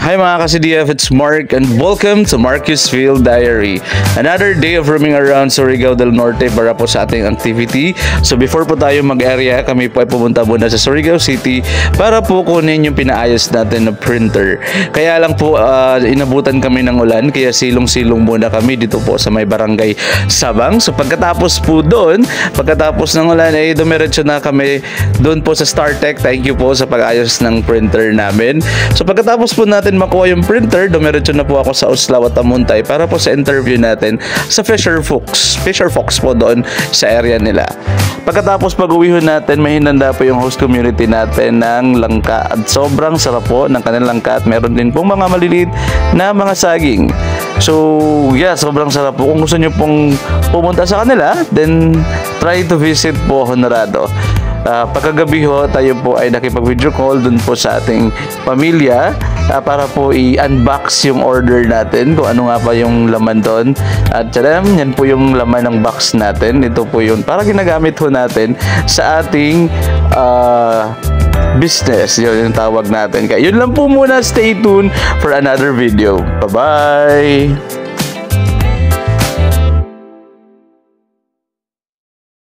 Hi mga ka-CDF, it's Mark and welcome to Marcus Field Diary. Another day of roaming around Surigao del Norte para po sa ating activity. So before po tayo mag-area, kami po ay pumunta muna sa Surigao City para po kunin yung pinaayos natin na printer. Kaya lang po inabutan kami ng ulan, kaya silong-silong muna kami dito po sa may barangay Sabang. So pagkatapos ng ulan ay dumiretso na kami doon po sa StarTech. Thank you po sa pag-ayos ng printer namin. So pagkatapos po natin makuha yung printer, dumiretso na po ako sa Uslaw at Amuntay para po sa interview natin sa Fisher Fox po doon sa area nila. Pagkatapos pag-uwi natin, may hinanda po yung host community natin ng langka at sobrang sarap po ng kanilang langka at meron din pong mga maliliit na mga saging. So yeah, sobrang sarap po. Kung gusto nyo pong pumunta sa kanila, then try to visit po Honorado. Pagkagabi ho, tayo po ay nakipag-video call dun po sa ating pamilya para po i-unbox yung order natin, kung ano nga pa yung laman doon. At yan po yung laman ng box natin. Ito po yun, para ginagamit ho natin sa ating business. Yun yung tawag natin. Kaya yun lang po muna. Stay tuned for another video. Bye-bye!